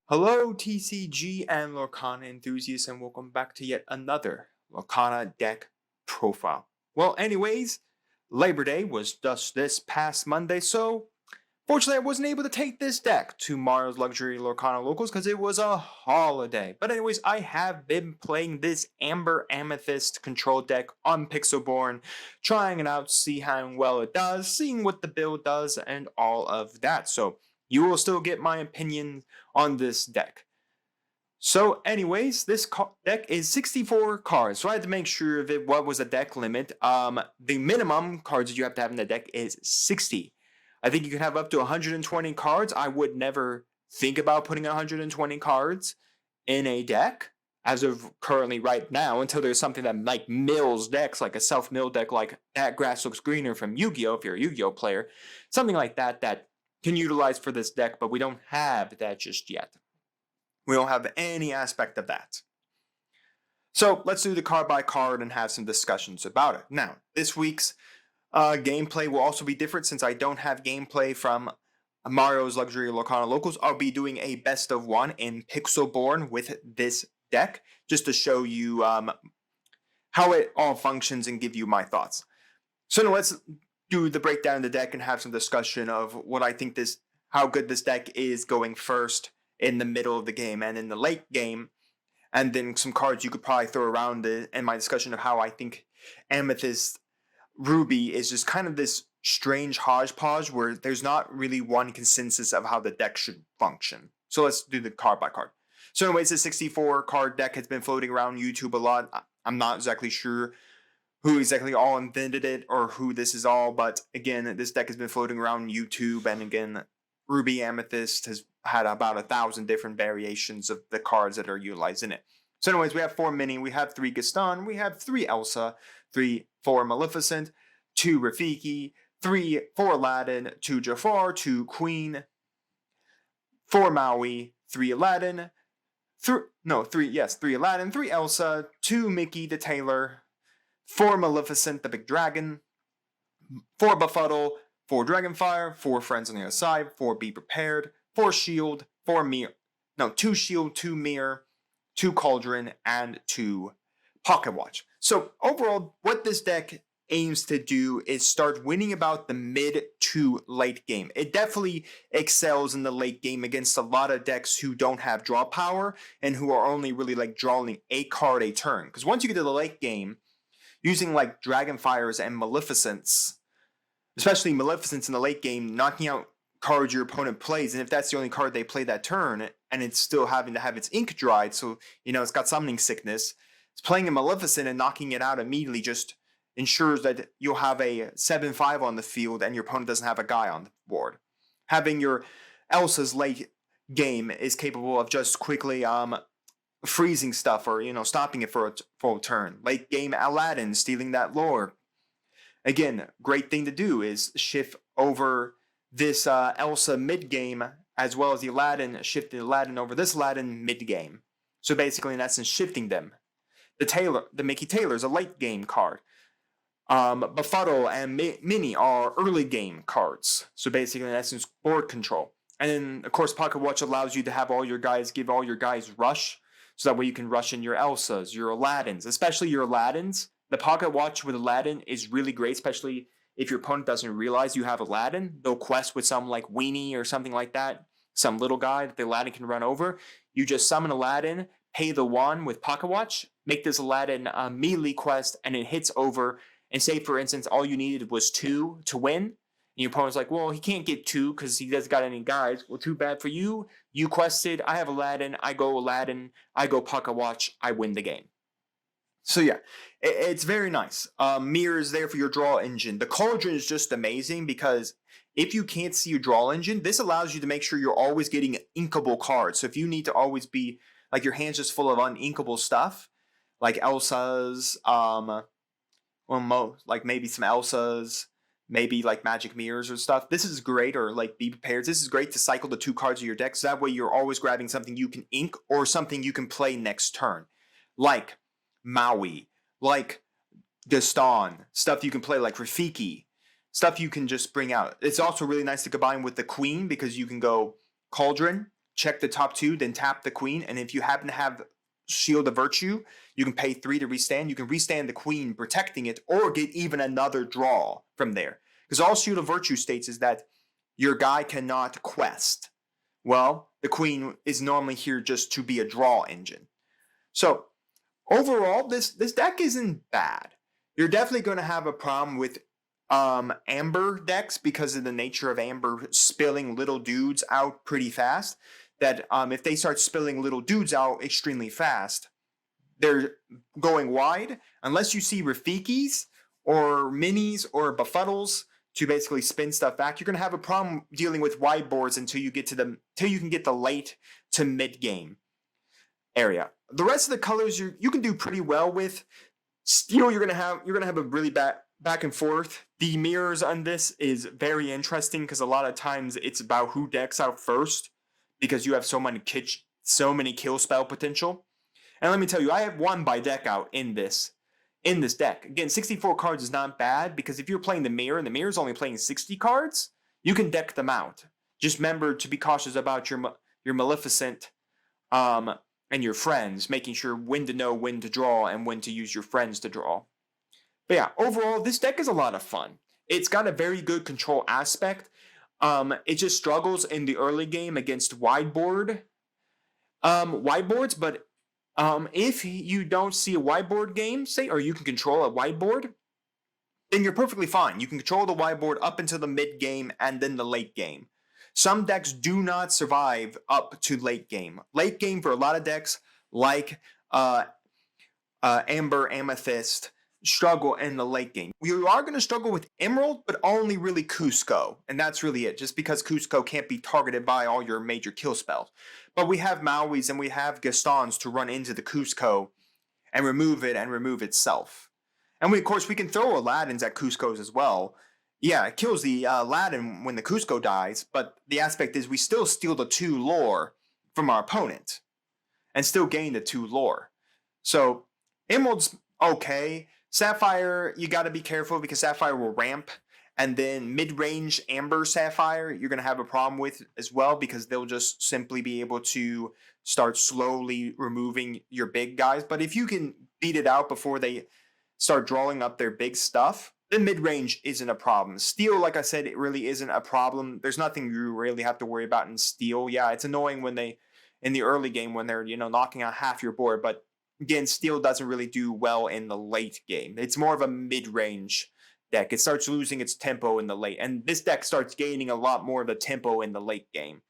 Hello, TCG and Lorcana enthusiasts, and welcome back to yet another Lorcana deck profile. Well, anyways, Labor Day was just this past Monday, so fortunately I wasn't able to take this deck to Mario's Luxury Lorcana Locals because it was a holiday. But anyways, I have been playing this Amber Amethyst Control deck on Pixelborn, trying it out, see how well it does, seeing what the build does, and all of that. So you will still get my opinion on this deck. So anyways, this deck is 64 cards, so I had to make sure of it. What was the deck limit? The minimum cards that you have to have in the deck is 60. I think you can have up to 120 cards. I would never think about putting 120 cards in a deck as of currently right now until there's something that like mills decks, like a self-mill deck like That Grass Looks Greener from Yu-Gi-Oh! If you're a Yu-Gi-Oh! Player. Something like that that can utilize for this deck, but we don't have that just yet. We don't have any aspect of that. So let's do the card by card and have some discussions about it. Now, this week's gameplay will also be different since I don't have gameplay from Mario's Luxury Lorcana Locals. I'll be doing a best of one in Pixelborn with this deck just to show you how it all functions and give you my thoughts. So now let's do the breakdown of the deck and have some discussion of what I think how good this deck is going first, in the middle of the game, and in the late game, and then some cards you could probably throw around it, and my discussion of how I think Amethyst Ruby is just kind of this strange hodgepodge where there's not really one consensus of how the deck should function. So let's do the card by card. So anyways, the 64 card deck has been floating around YouTube a lot. I'm not exactly sure who exactly all invented it or who this is all, but again, this deck has been floating around YouTube, and again, Ruby Amethyst has had about 1,000 different variations of the cards that are utilized in it. So anyways, we have 4 Mini, we have 3 Gaston, we have 3 Elsa, 4 Maleficent, 2 Rafiki, 4 Aladdin, 2 Jafar, 2 Queen, 4 Maui, 3 Aladdin, 3 Aladdin, 3 Elsa, 2 Mickey the Tailor, 4 Maleficent the Big Dragon, 4 Befuddle, 4 Dragonfire, 4 Friends on the Other Side, 4 Be Prepared, 4 Shield, 4 Mirror, 2 Shield, 2 Mirror, 2 Cauldron, and 2 Pocket Watch. So overall, what this deck aims to do is start winning about the mid to late game. It definitely excels in the late game against a lot of decks who don't have draw power and who are only really like drawing a card a turn. Because once you get to the late game, using like Dragonfires and Maleficents, especially Maleficents in the late game, knocking out cards your opponent plays, and if that's the only card they play that turn, and it's still having to have its ink dried, so, it's got summoning sickness, it's playing a Maleficent and knocking it out immediately just ensures that you'll have a 7-5 on the field and your opponent doesn't have a guy on the board. Having your Elsa's late game is capable of just quickly freezing stuff or, stopping it for a full turn. Late game Aladdin, stealing that lore. Again, great thing to do is shift over this Elsa mid-game as well as the Aladdin, shift the Aladdin over this Aladdin mid-game. So basically, in essence, shifting them. The Mickey Tailor is a late game card. Befuddle and Mini are early game cards. So basically, in essence, board control. And then, of course, Pocket Watch allows you to have give all your guys rush. So that way you can rush in your Elsas, your Aladdins, especially your Aladdins. The Pocket Watch with Aladdin is really great, especially if your opponent doesn't realize you have Aladdin. They'll quest with some like Weenie or something like that, some little guy that the Aladdin can run over. You just summon Aladdin, pay the 1 with Pocket Watch, make this Aladdin melee quest, and it hits over. And say, for instance, all you needed was 2 to win. And your opponent's like, well, he can't get 2 because he doesn't got any guys. Well, too bad for you. You quested, I have Aladdin, I go Pocket Watch, I win the game. So yeah, it's very nice. Mirror is there for your draw engine. The Cauldron is just amazing because if you can't see your draw engine, this allows you to make sure you're always getting inkable cards. So if you need to always be, like your hand's just full of uninkable stuff, like Elsa's, like maybe some Elsa's, maybe like Magic Mirrors or stuff. This is great, or like Be Prepared. This is great to cycle the 2 cards of your deck, so that way you're always grabbing something you can ink or something you can play next turn. Like Maui, like Gaston, stuff you can play like Rafiki, stuff you can just bring out. It's also really nice to combine with the Queen because you can go Cauldron, check the top 2, then tap the queen, and if you happen to have Shield of Virtue, you can pay 3 to restand. You can restand the queen, protecting it, or get even another draw from there. Because all Shield of Virtue states is that your guy cannot quest. Well, the queen is normally here just to be a draw engine. So overall, this deck isn't bad. You're definitely going to have a problem with Amber decks because of the nature of Amber spilling little dudes out pretty fast. That if they start spilling little dudes out extremely fast, they're going wide. Unless you see Rafikis or minis or befuddles to basically spin stuff back, you're going to have a problem dealing with wide boards until you get to till you can get the late to mid game area. The rest of the colors you can do pretty well with. Steel, you're gonna have a really back and forth. The mirrors on this is very interesting because a lot of times it's about who decks out first, because you have so many kill spell potential. And let me tell you, I have one by deck out in this deck. Again, 64 cards is not bad, because if you're playing the mirror and the mirror's only playing 60 cards, you can deck them out. Just remember to be cautious about your Maleficent and your friends, making sure when to know when to draw and when to use your friends to draw. But yeah, overall, this deck is a lot of fun. It's got a very good control aspect. It just struggles in the early game against wideboards, but if you don't see a wideboard game, say, or you can control a wideboard, then you're perfectly fine. You can control the wideboard up until the mid game and then the late game. Some decks do not survive up to late game. Late game for a lot of decks like Amber, Amethyst, struggle in the late game. We are going to struggle with Emerald, but only really Cusco, and that's really it, just because Cusco can't be targeted by all your major kill spells. But we have Maui's and we have Gastons to run into the Cusco and remove it and remove itself. And of course, we can throw Aladdin's at Cusco's as well. Yeah, it kills the Aladdin when the Cusco dies, but the aspect is we still steal the 2 lore from our opponent and still gain the 2 lore. So Emerald's okay. Sapphire, you got to be careful because Sapphire will ramp, and then mid-range Amber Sapphire, you're going to have a problem with as well, because they'll just simply be able to start slowly removing your big guys. But if you can beat it out before they start drawing up their big stuff, then mid-range isn't a problem. Steel, like I said, it really isn't a problem. There's nothing you really have to worry about in Steel. Yeah, it's annoying when in the early game when they're, knocking out half your board, but again, Steel doesn't really do well in the late game. It's more of a mid-range deck. It starts losing its tempo in the late, and this deck starts gaining a lot more of the tempo in the late game.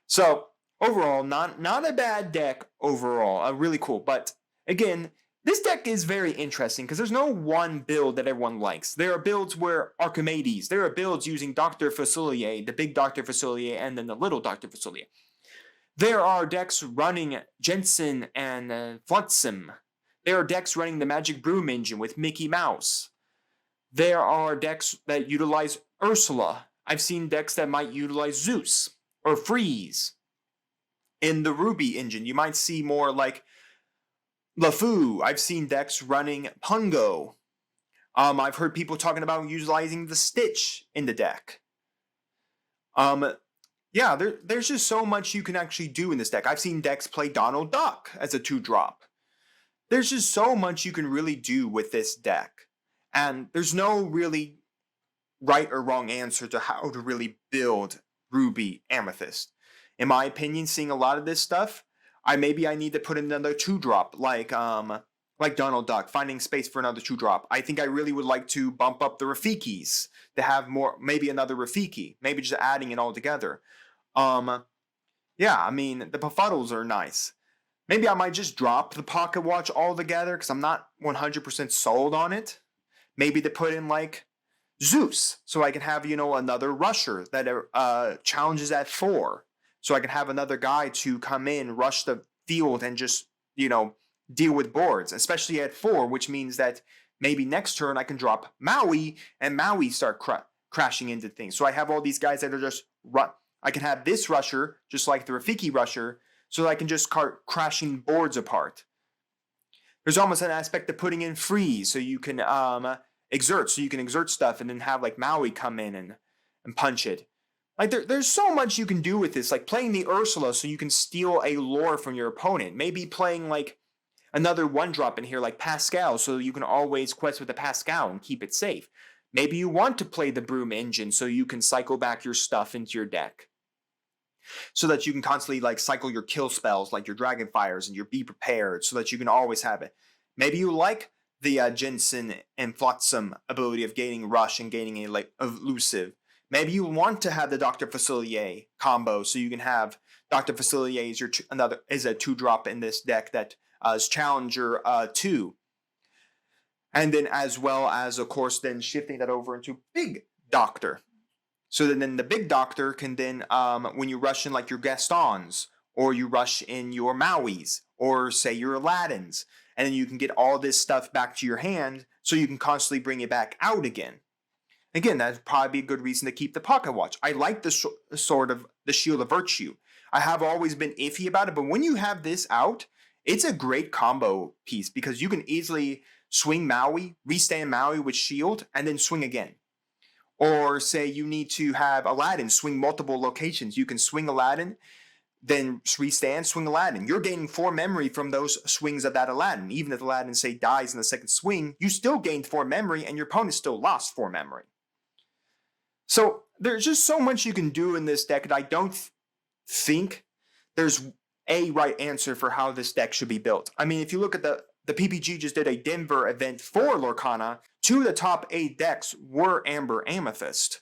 So overall, not a bad deck overall. Really cool. But again, this deck is very interesting because there's no one build that everyone likes. There are builds where Archimedes. There are builds using Dr. Facilier, the big Dr. Facilier, and then the little Dr. Facilier. There are decks running Jensen and Flotsam. There are decks running the Magic Broom engine with Mickey Mouse. There are decks that utilize Ursula. I've seen decks that might utilize Zeus or Freeze. In the Ruby engine, you might see more like LeFou. I've seen decks running Pungo. I've heard people talking about utilizing the Stitch in the deck. Yeah, there's just so much you can actually do in this deck. I've seen decks play Donald Duck as a 2-drop. There's just so much you can really do with this deck. And there's no really right or wrong answer to how to really build Ruby Amethyst. In my opinion, seeing a lot of this stuff, I need to put in another 2-drop like Donald Duck, finding space for another 2-drop. I think I really would like to bump up the Rafikis to have more, maybe another Rafiki, maybe just adding it all together. Yeah, the befuddles are nice. Maybe I might just drop the Pocket Watch altogether because I'm not 100% sold on it. Maybe to put in like Zeus, so I can have, another rusher that challenges at 4. So I can have another guy to come in, rush the field, and just, deal with boards, especially at 4, which means that maybe next turn I can drop Maui, and Maui start crashing into things. So I have all these guys that are just I can have this rusher, just like the Rafiki rusher, so that I can just start crashing boards apart. There's almost an aspect of putting in freeze, so you can exert stuff and then have like Maui come in and punch it. Like there's so much you can do with this, like playing the Ursula so you can steal a lore from your opponent. Maybe playing like another 1-drop in here like Pascal so you can always quest with the Pascal and keep it safe. Maybe you want to play the Broom Engine so you can cycle back your stuff into your deck. So that you can constantly like cycle your kill spells like your Dragon Fires and your Be Prepared so that you can always have it. Maybe you like the Jensen and Flotsam ability of gaining Rush and gaining a like elusive. Maybe you want to have the Dr. Facilier combo so you can have Dr. Facilier is your is a 2-drop in this deck that is Challenger 2. And then as well as, of course, then shifting that over into Big Doctor. So then the Big Doctor can then, when you rush in like your Gastons, or you rush in your Mauis, or say your Aladdins, and then you can get all this stuff back to your hand so you can constantly bring it back out again. Again, that'd probably be a good reason to keep the Pocket Watch. I like the sort of the Shield of Virtue. I have always been iffy about it, but when you have this out, it's a great combo piece because you can easily swing Maui, restand Maui with Shield, and then swing again. Or say you need to have Aladdin swing multiple locations. You can swing Aladdin, then restand, swing Aladdin. You're gaining 4 memory from those swings of that Aladdin. Even if Aladdin, say, dies in the second swing, you still gained 4 memory and your opponent still lost 4 memory. So there's just so much you can do in this deck, and I don't think there's a right answer for how this deck should be built. I mean, if you look at the PPG just did a Denver event for Lorcana, 2 of the top 8 decks were Amber Amethyst.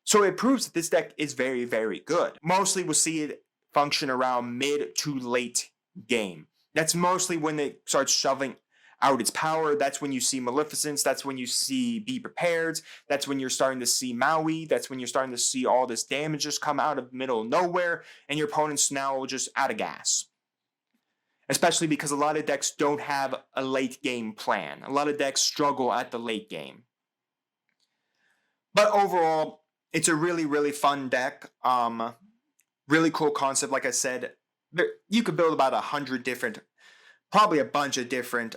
So it proves that this deck is very, very good. Mostly we'll see it function around mid to late game. That's mostly when it starts shoving out its power. That's when you see Maleficence. That's when you see Be Prepared. That's when you're starting to see Maui. That's when you're starting to see all this damage just come out of the middle of nowhere, and your opponent's now just out of gas. Especially because a lot of decks don't have a late game plan. A lot of decks struggle at the late game. But overall, it's a really, really fun deck. Really cool concept. Like I said, you could build about 100 different, probably a bunch of different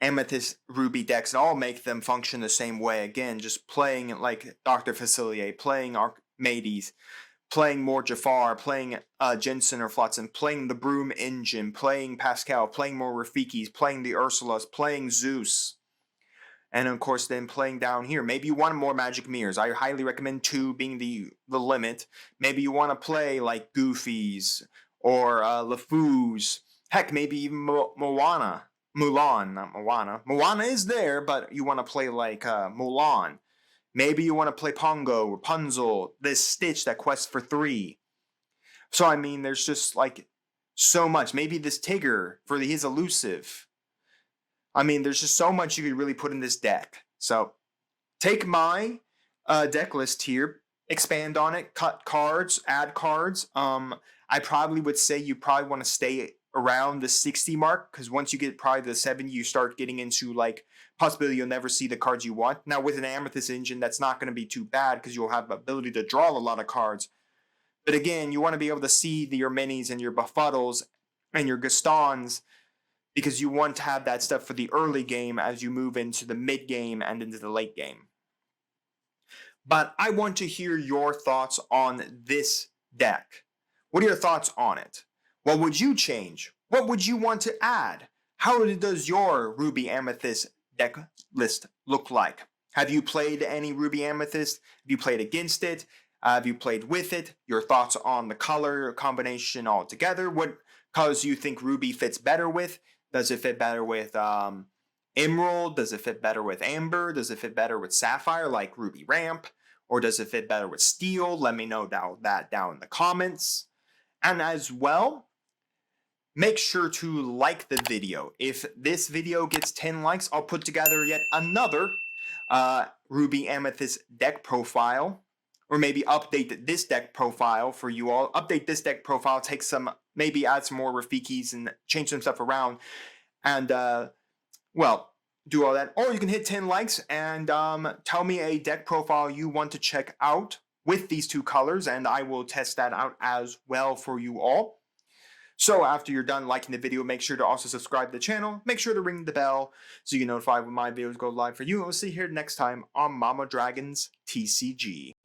Amethyst Ruby decks and all make them function the same way. Again, just playing like Dr. Facilier, playing Archimedes, playing more Jafar, playing Jensen or Flotsam, playing the Broom Engine, playing Pascal, playing more Rafikis, playing the Ursulas, playing Zeus. And of course, then playing down here. Maybe you want more Magic Mirrors. I highly recommend 2 being the limit. Maybe you want to play like Goofies or LeFous. Heck, maybe even Mulan, not Moana. Moana is there, but you want to play like Mulan. Maybe you want to play Pongo, Rapunzel, this Stitch that quests for 3. So, I mean, there's just like so much. Maybe this Tigger for his elusive. I mean, there's just so much you could really put in this deck. So, take my deck list here, expand on it, cut cards, add cards. I probably would say you probably want to stay around the 60 mark, because once you get probably the 70, you start getting into like possibility you'll never see the cards you want. Now with an Amethyst engine, that's not going to be too bad because you'll have the ability to draw a lot of cards. But again, you want to be able to see your minis and your befuddles and your Gastons, because you want to have that stuff for the early game as you move into the mid game and into the late game. But I want to hear your thoughts on this deck. What are your thoughts on it? What would you change? What would you want to add? How does your Ruby Amethyst deck list look like? Have you played any Ruby Amethyst? Have you played against it? Have you played with it? Your thoughts on the color combination altogether? What colors do you think Ruby fits better with? Does it fit better with Emerald? Does it fit better with Amber? Does it fit better with Sapphire like Ruby Ramp? Or does it fit better with Steel? Let me know that down in the comments. And as well, make sure to like the video. If this video gets 10 likes, I'll put together yet another Ruby Amethyst deck profile. Or maybe update this deck profile for you all. Update this deck profile, take some, maybe add some more Rafikis and change some stuff around. And, well, do all that. Or you can hit 10 likes and tell me a deck profile you want to check out with these 2 colors, and I will test that out as well for you all. So after you're done liking the video, make sure to also subscribe to the channel. Make sure to ring the bell so you get notified when my videos go live for you. And we'll see you here next time on Mama Dragon's TCG.